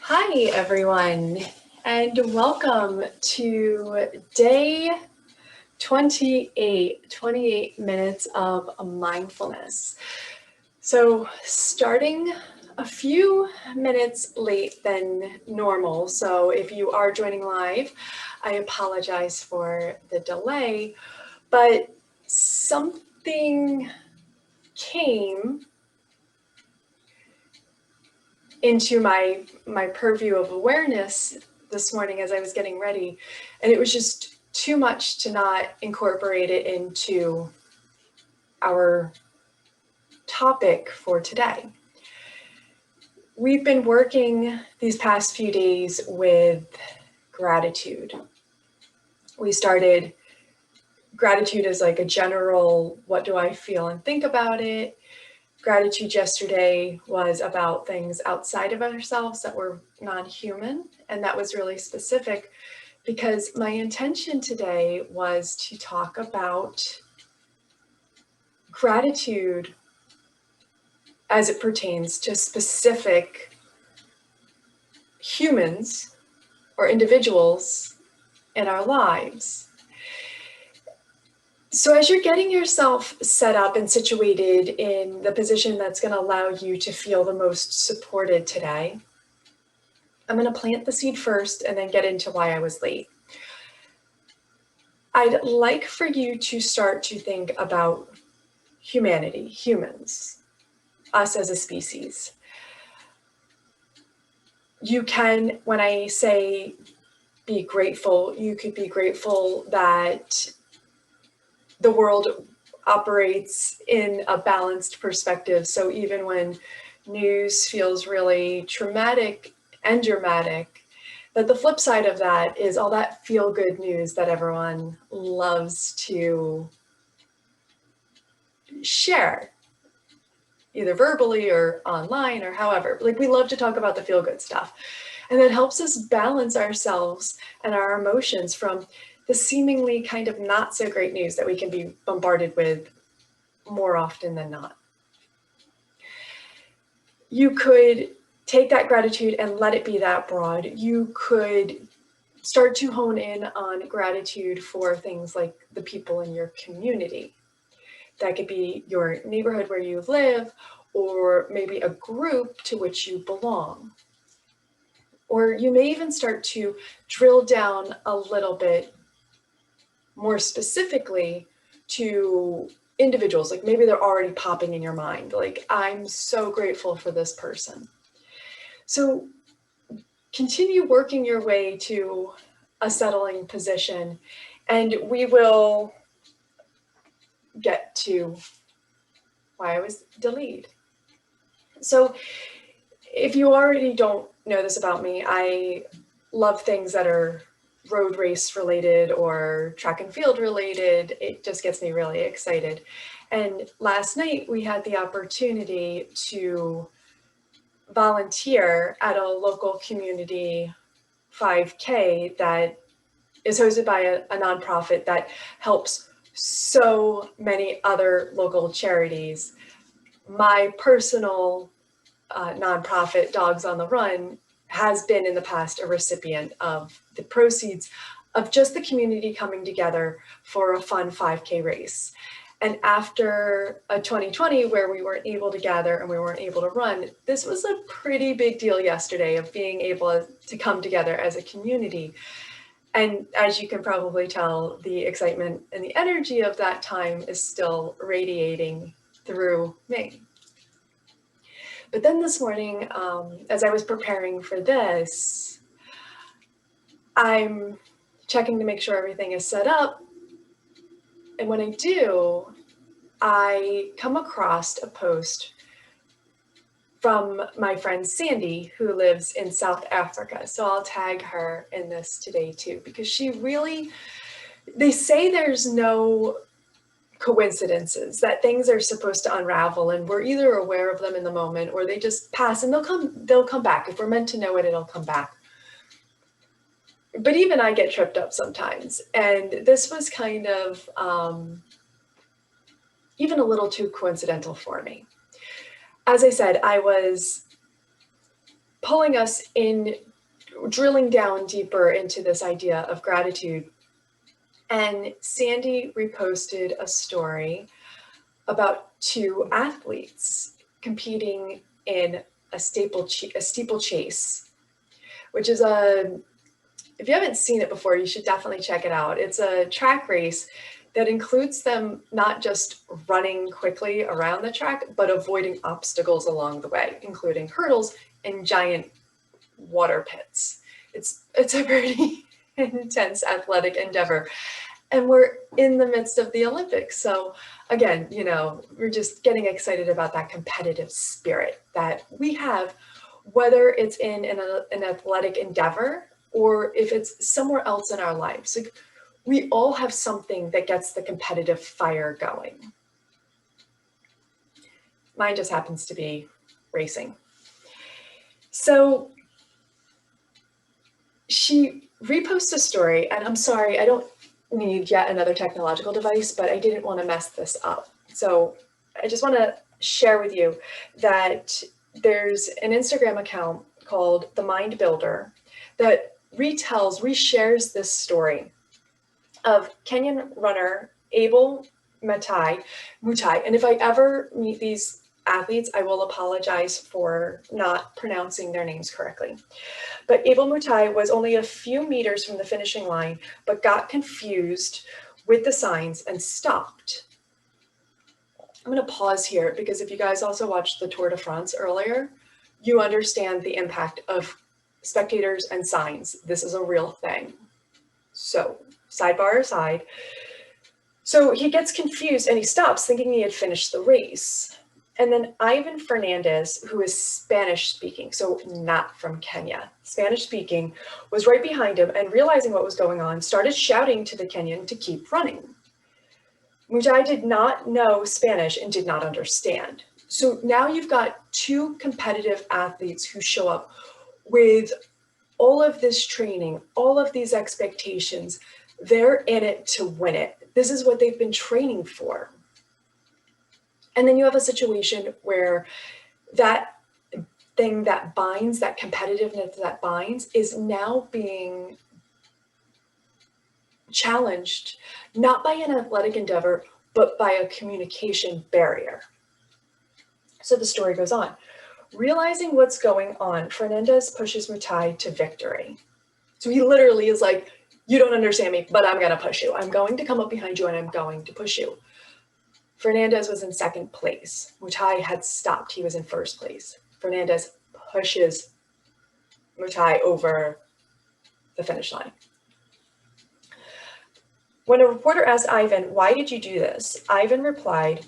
Hi, everyone, and welcome to day 28 minutes of mindfulness. So starting a few minutes late than normal. So if you are joining live, I apologize for the delay, but something came into my purview of awareness this morning as I was getting ready, and it was just too much to not incorporate it into our topic for today. We've been working these past few days with gratitude. We started gratitude as like a general, what do I feel and think about it? Gratitude yesterday was about things outside of ourselves that were non-human, and that was really specific because my intention today was to talk about gratitude as it pertains to specific humans or individuals in our lives. So as you're getting yourself set up and situated in the position that's going to allow you to feel the most supported today, I'm going to plant the seed first and then get into why I was late. I'd like for you to start to think about humanity, humans, us as a species. You can, when I say be grateful, you could be grateful that the world operates in a balanced perspective. So even when news feels really traumatic and dramatic, that the flip side of that is all that feel-good news that everyone loves to share, either verbally or online or however. Like, we love to talk about the feel-good stuff. And that helps us balance ourselves and our emotions from the seemingly kind of not so great news that we can be bombarded with more often than not. You could take that gratitude and let it be that broad. You could start to hone in on gratitude for things like the people in your community. That could be your neighborhood where you live, or maybe a group to which you belong. Or you may even start to drill down a little bit more specifically to individuals, like maybe they're already popping in your mind, like, I'm so grateful for this person. So continue working your way to a settling position, and we will get to why I was delayed. So if you already don't know this about me, I love things that are road race related or track and field related. It just gets me really excited. And last night we had the opportunity to volunteer at a local community 5K that is hosted by a nonprofit that helps so many other local charities. My personal nonprofit, Dogs on the Run, has been in the past a recipient of the proceeds of just the community coming together for a fun 5K race. And after a 2020 where we weren't able to gather and we weren't able to run, this was a pretty big deal yesterday of being able to come together as a community. And as you can probably tell, the excitement and the energy of that time is still radiating through me. But then this morning, as I was preparing for this, I'm checking to make sure everything is set up. And when I do, I come across a post from my friend Sandy, who lives in South Africa. So I'll tag her in this today too, because she really, they say there's no coincidences, that things are supposed to unravel and we're either aware of them in the moment or they just pass and they'll come back. If we're meant to know it, it'll come back. But even I get tripped up sometimes. And this was kind of even a little too coincidental for me. As I said, I was pulling us in, drilling down deeper into this idea of gratitude. And Sandy reposted a story about two athletes competing in a steeplechase, which is if you haven't seen it before, you should definitely check it out. It's a track race that includes them not just running quickly around the track, but avoiding obstacles along the way, including hurdles and giant water pits. It's a pretty intense athletic endeavor. And we're in the midst of the Olympics. So again, we're just getting excited about that competitive spirit that we have, whether it's in an athletic endeavor or if it's somewhere else in our lives. Like, we all have something that gets the competitive fire going. Mine just happens to be racing. So she reposts a story, and I'm sorry, I don't need yet another technological device, but I didn't want to mess this up. So I just want to share with you that there's an Instagram account called The Mind Builder that reshares this story of Kenyan runner Abel Mutai. And if I ever meet these athletes, I will apologize for not pronouncing their names correctly. But Abel Mutai was only a few meters from the finishing line, but got confused with the signs and stopped. I'm going to pause here because if you guys also watched the Tour de France earlier, you understand the impact of spectators and signs. This is a real thing. So, sidebar aside. So he gets confused and he stops thinking he had finished the race. And then Ivan Fernandez, who is Spanish speaking, so not from Kenya, Spanish speaking, was right behind him and realizing what was going on, started shouting to the Kenyan to keep running. Mutai did not know Spanish and did not understand. So now you've got two competitive athletes who show up with all of this training, all of these expectations. They're in it to win it. This is what they've been training for. And then you have a situation where that thing that binds, that competitiveness that binds, is now being challenged, not by an athletic endeavor, but by a communication barrier. So the story goes on. Realizing what's going on, Fernandez pushes Mutai to victory. So he literally is like, you don't understand me, but I'm going to push you. I'm going to come up behind you and I'm going to push you. Fernandez was in second place. Mutai had stopped. He was in first place. Fernandez pushes Mutai over the finish line. When a reporter asked Ivan, why did you do this? Ivan replied,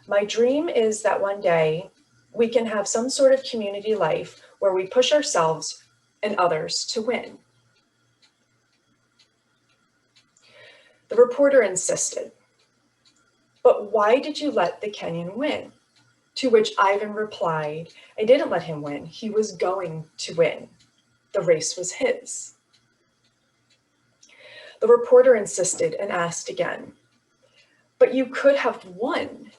my dream is that one day we can have some sort of community life where we push ourselves and others to win. The reporter insisted, but why did you let the Kenyan win? To which Ivan replied, I didn't let him win. He was going to win. The race was his. The reporter insisted and asked again, but you could have won.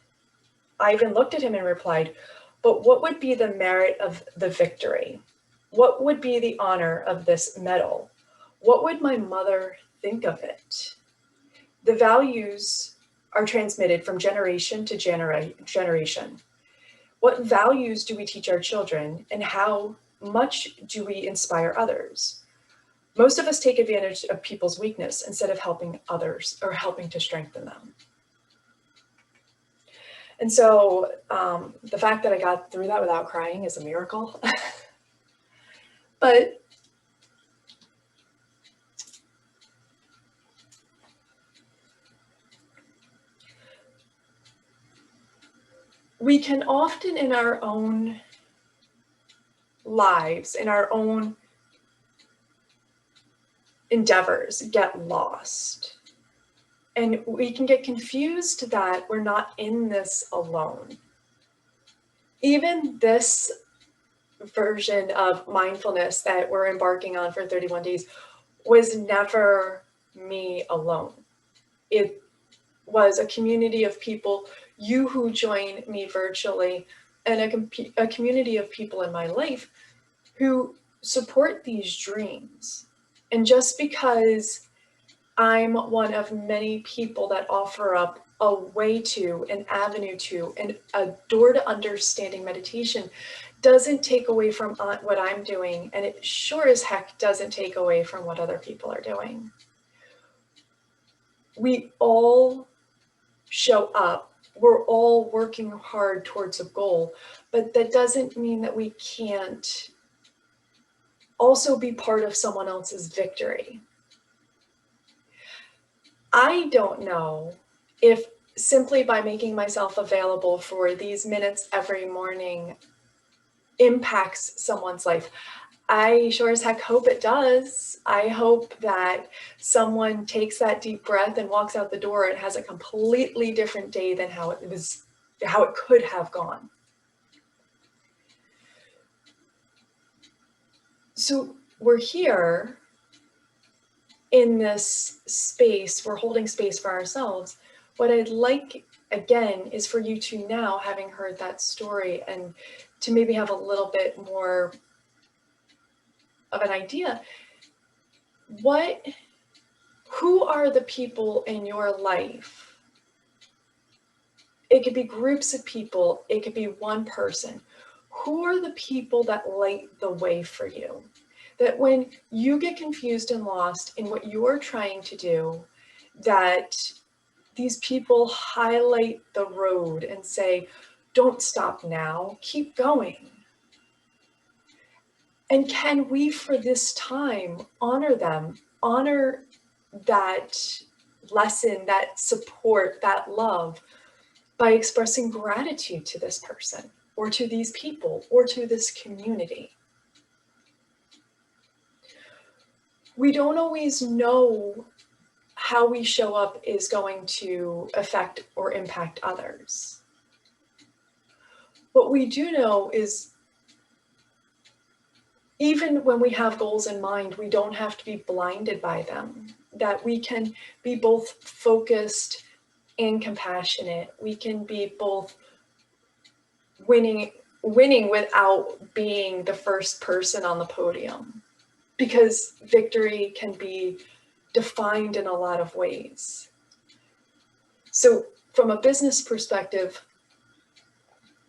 Ivan looked at him and replied, but what would be the merit of the victory? What would be the honor of this medal? What would my mother think of it? The values are transmitted from generation to generation. What values do we teach our children, and how much do we inspire others? Most of us take advantage of people's weakness instead of helping others or helping to strengthen them. And so the fact that I got through that without crying is a miracle. But we can often in our own lives, in our own endeavors, get lost. And we can get confused that we're not in this alone. Even this version of mindfulness that we're embarking on for 31 days was never me alone. It was a community of people, you who join me virtually, and a community of people in my life who support these dreams. And just because I'm one of many people that offer up a way to, an avenue to, and a door to understanding meditation doesn't take away from what I'm doing, and it sure as heck doesn't take away from what other people are doing. We all show up. We're all working hard towards a goal, but that doesn't mean that we can't also be part of someone else's victory. I don't know if simply by making myself available for these minutes every morning impacts someone's life. I sure as heck hope it does. I hope that someone takes that deep breath and walks out the door and has a completely different day than how it could have gone. So we're here in this space, we're holding space for ourselves. What I'd like, again, is for you to now, having heard that story, and to maybe have a little bit more of an idea, who are the people in your life? It could be groups of people, it could be one person. Who are the people that light the way for you? That when you get confused and lost in what you're trying to do, that these people highlight the road and say, don't stop now, keep going. And can we, for this time, honor them, honor that lesson, that support, that love, by expressing gratitude to this person, or to these people, or to this community? We don't always know how we show up is going to affect or impact others. What we do know is, even when we have goals in mind, we don't have to be blinded by them, that we can be both focused and compassionate. We can be both winning without being the first person on the podium, because victory can be defined in a lot of ways. So from a business perspective,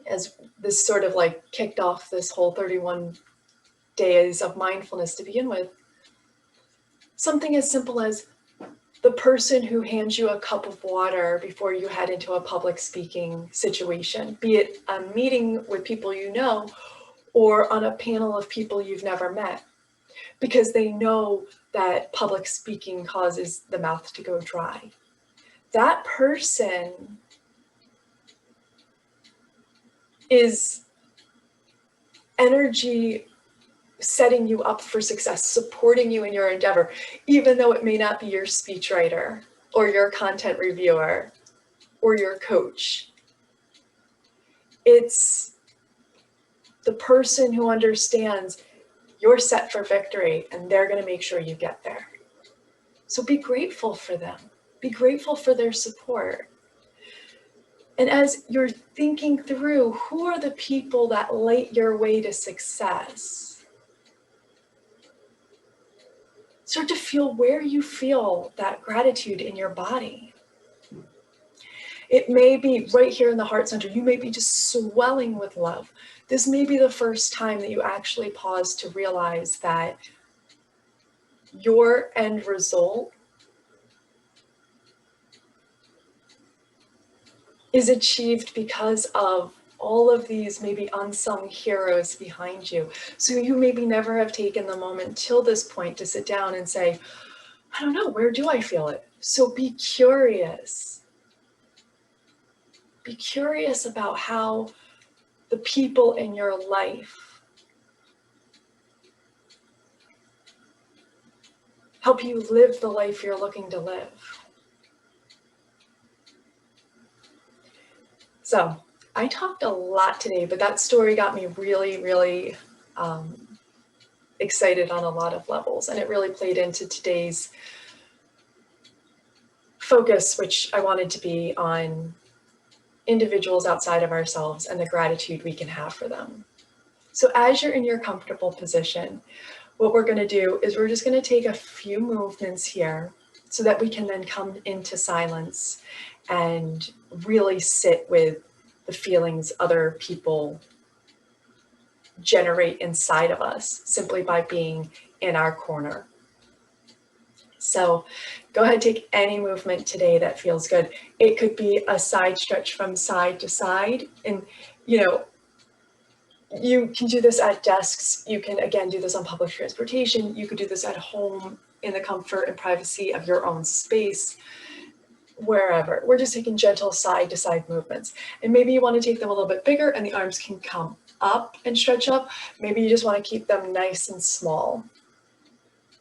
as this sort of like kicked off this whole 31 days of mindfulness to begin with, something as simple as the person who hands you a cup of water before you head into a public speaking situation, be it a meeting with people you know or on a panel of people you've never met, because they know that public speaking causes the mouth to go dry. That person is energy setting you up for success, supporting you in your endeavor, even though it may not be your speechwriter or your content reviewer or your coach. It's the person who understands you're set for victory and they're going to make sure you get there. So be grateful for them. Be grateful for their support. And as you're thinking through, who are the people that light your way to success? Start to feel where you feel that gratitude in your body. It may be right here in the heart center. You may be just swelling with love. This may be the first time that you actually pause to realize that your end result is achieved because of all of these maybe unsung heroes behind you. So you maybe never have taken the moment till this point to sit down and say, I don't know, where do I feel it? So be curious. Be curious about how the people in your life help you live the life you're looking to live. So I talked a lot today, but that story got me really, really excited on a lot of levels. And it really played into today's focus, which I wanted to be on individuals outside of ourselves and the gratitude we can have for them. So as you're in your comfortable position, what we're going to do is we're just going to take a few movements here so that we can then come into silence and really sit with the feelings other people generate inside of us simply by being in our corner. So go ahead, take any movement today that feels good. It could be a side stretch from side to side. And, you can do this at desks. You can, again, do this on public transportation. You could do this at home in the comfort and privacy of your own space, wherever. We're just taking gentle side to side movements. And maybe you want to take them a little bit bigger and the arms can come up and stretch up. Maybe you just want to keep them nice and small.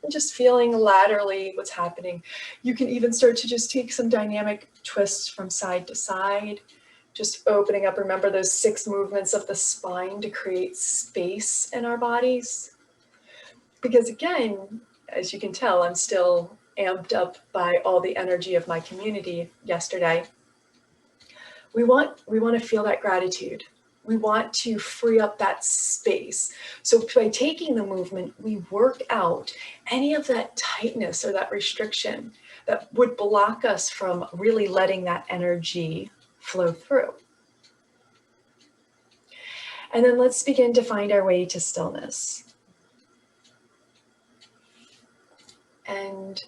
And just feeling laterally what's happening. You can even start to just take some dynamic twists from side to side, just opening up. Remember those 6 movements of the spine to create space in our bodies. Because again, as you can tell, I'm still amped up by all the energy of my community yesterday. We want to feel that gratitude. We want to free up that space. So by taking the movement, we work out any of that tightness or that restriction that would block us from really letting that energy flow through. And then let's begin to find our way to stillness. And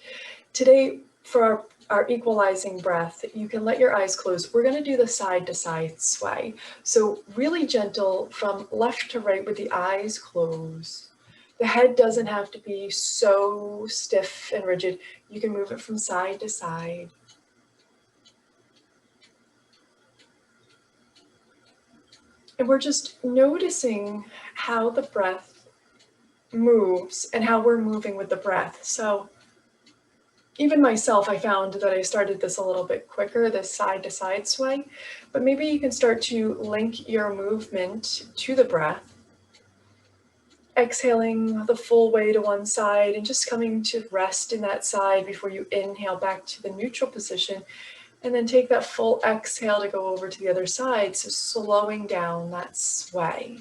today, for our equalizing breath, you can let your eyes close. We're going to do the side to side sway. So really gentle from left to right with the eyes closed. The head doesn't have to be so stiff and rigid. You can move it from side to side. And we're just noticing how the breath moves and how we're moving with the breath. So even myself, I found that I started this a little bit quicker, this side to side sway, but maybe you can start to link your movement to the breath, exhaling the full way to one side and just coming to rest in that side before you inhale back to the neutral position, and then take that full exhale to go over to the other side. So slowing down that sway.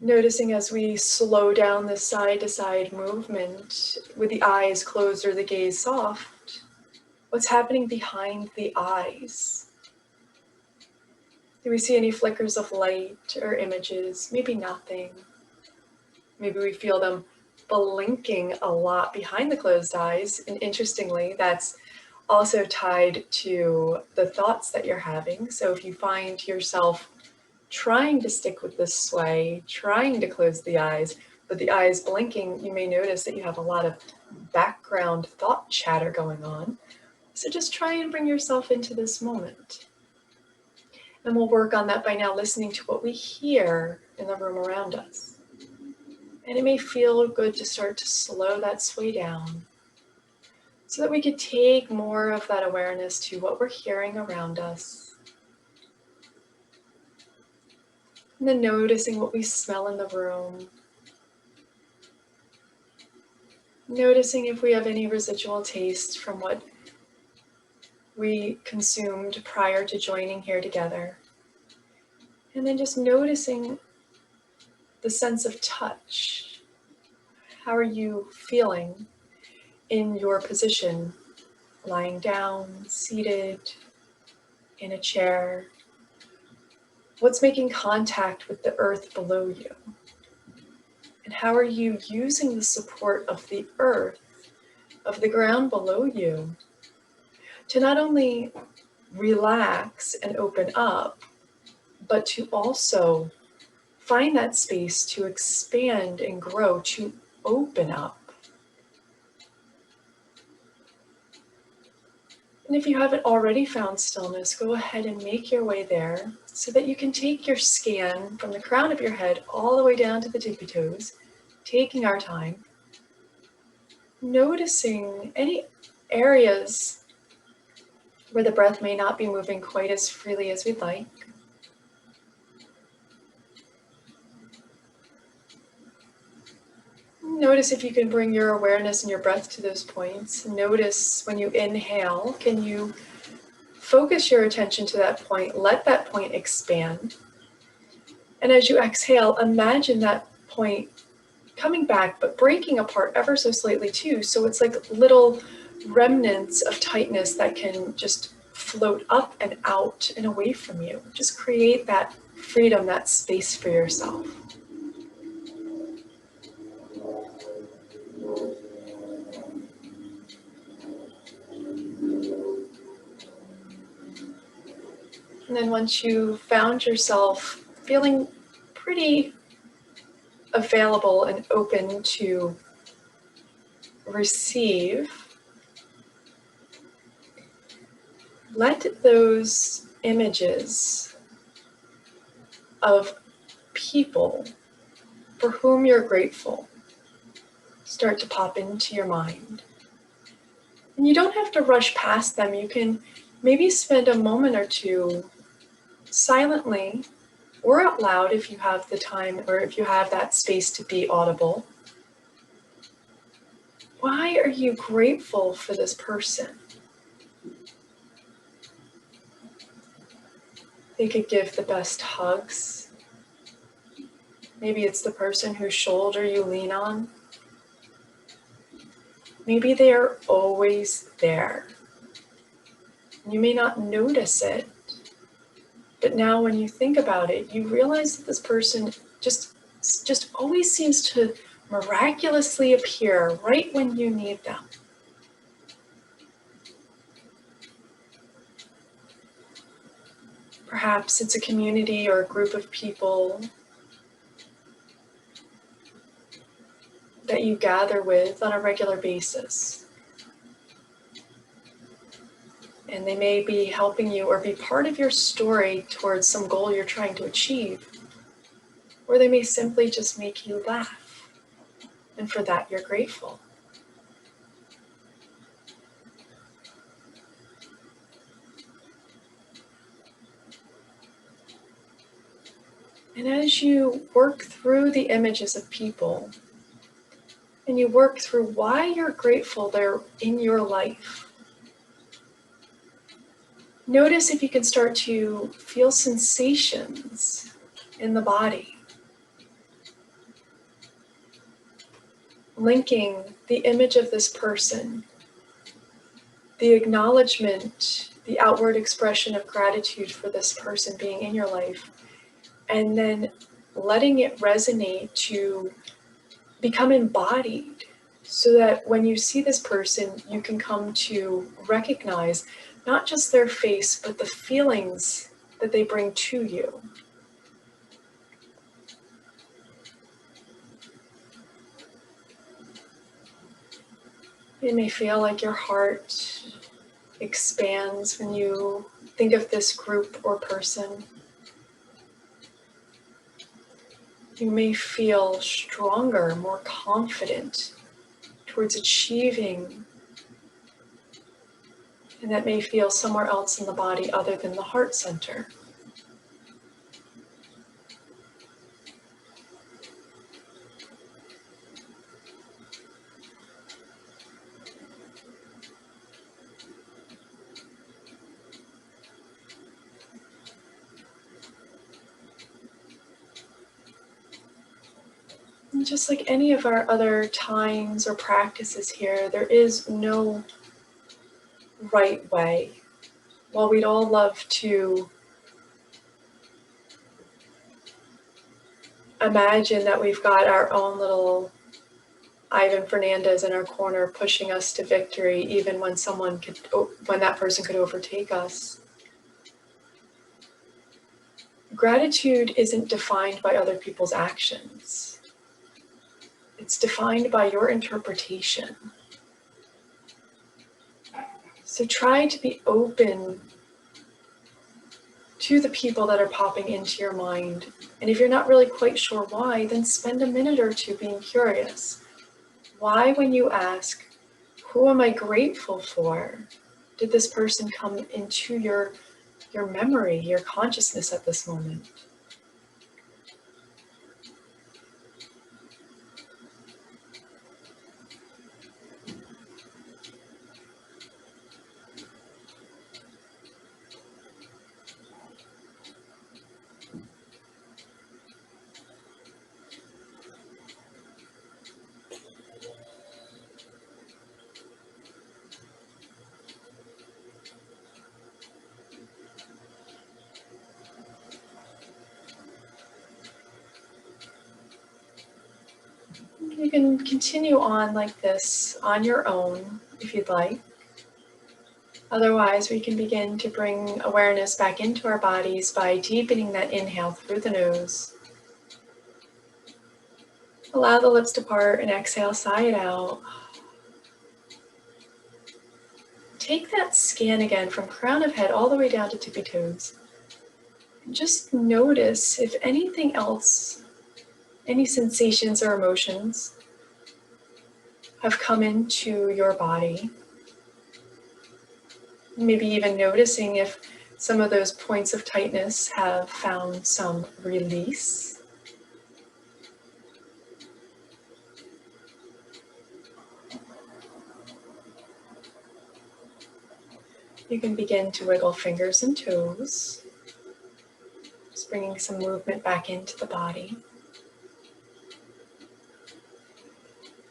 Noticing as we slow down the side to side movement with the eyes closed or the gaze soft, what's happening behind the eyes? Do we see any flickers of light or images? Maybe nothing. Maybe we feel them blinking a lot behind the closed eyes. And interestingly, that's also tied to the thoughts that you're having. So if you find yourself trying to stick with this sway, trying to close the eyes, but the eyes blinking, you may notice that you have a lot of background thought chatter going on. So just try and bring yourself into this moment. And we'll work on that by now listening to what we hear in the room around us. And it may feel good to start to slow that sway down so that we could take more of that awareness to what we're hearing around us. And then noticing what we smell in the room. Noticing if we have any residual taste from what we consumed prior to joining here together. And then just noticing the sense of touch. How are you feeling in your position? Lying down, seated, in a chair. What's making contact with the earth below you? And how are you using the support of the earth, of the ground below you, to not only relax and open up, but to also find that space to expand and grow, to open up. And if you haven't already found stillness, go ahead and make your way there so that you can take your scan from the crown of your head all the way down to the tippy toes, taking our time, noticing any areas where the breath may not be moving quite as freely as we'd like. Notice if you can bring your awareness and your breath to those points. Notice when you inhale, can you focus your attention to that point, let that point expand. And as you exhale, imagine that point coming back, but breaking apart ever so slightly too. So it's like little remnants of tightness that can just float up and out and away from you. Just create that freedom, that space for yourself. And then once you found yourself feeling pretty available and open to receive, let those images of people for whom you're grateful start to pop into your mind. And you don't have to rush past them. You can maybe spend a moment or two silently or out loud if you have the time or if you have that space to be audible. Why are you grateful for this person? They could give the best hugs. Maybe it's the person whose shoulder you lean on. Maybe they are always there. You may not notice it, but now when you think about it, you realize that this person just always seems to miraculously appear right when you need them. Perhaps it's a community or a group of people that you gather with on a regular basis. And they may be helping you or be part of your story towards some goal you're trying to achieve. Or they may simply just make you laugh. And for that, you're grateful. And as you work through the images of people, and you work through why you're grateful they're in your life, notice if you can start to feel sensations in the body, linking the image of this person, the acknowledgement, the outward expression of gratitude for this person being in your life, and then letting it resonate to become embodied so that when you see this person, you can come to recognize not just their face, but the feelings that they bring to you. It may feel like your heart expands when you think of this group or person. You may feel stronger, more confident towards achieving, and that may feel somewhere else in the body other than the heart center. And just like any of our other times or practices here, there is no right way. While we'd all love to imagine that we've got our own little Ivan Fernandez in our corner pushing us to victory, even when when that person could overtake us. Gratitude isn't defined by other people's actions. It's defined by your interpretation. So try to be open to the people that are popping into your mind. And if you're not really quite sure why, then spend a minute or two being curious. Why, when you ask, who am I grateful for, did this person come into your memory, your consciousness at this moment? You can continue on like this on your own if you'd like. Otherwise, we can begin to bring awareness back into our bodies by deepening that inhale through the nose. Allow the lips to part and exhale, sigh it out. Take that scan again from crown of head all the way down to tippy toes. And just notice if anything else, any sensations or emotions have come into your body. Maybe even noticing if some of those points of tightness have found some release. You can begin to wiggle fingers and toes, just bringing some movement back into the body.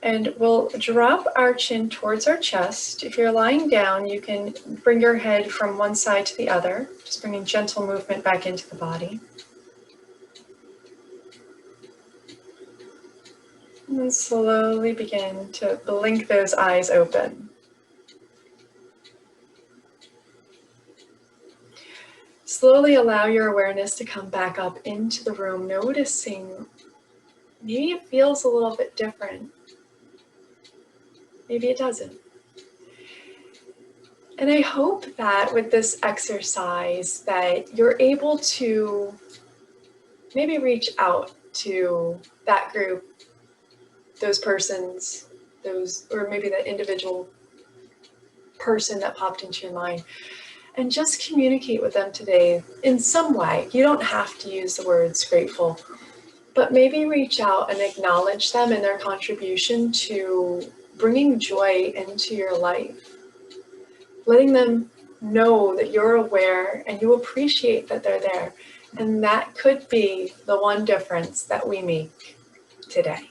And we'll drop our chin towards our chest. If you're lying down, you can bring your head from one side to the other, just bringing gentle movement back into the body. And then slowly begin to blink those eyes open. Slowly allow your awareness to come back up into the room, noticing maybe it feels a little bit different. Maybe it doesn't. And I hope that with this exercise that you're able to maybe reach out to that group, those persons, or maybe that individual person that popped into your mind, and just communicate with them today in some way. You don't have to use the words grateful, but maybe reach out and acknowledge them and their contribution to bringing joy into your life. Letting them know that you're aware and you appreciate that they're there. And that could be the one difference that we make today.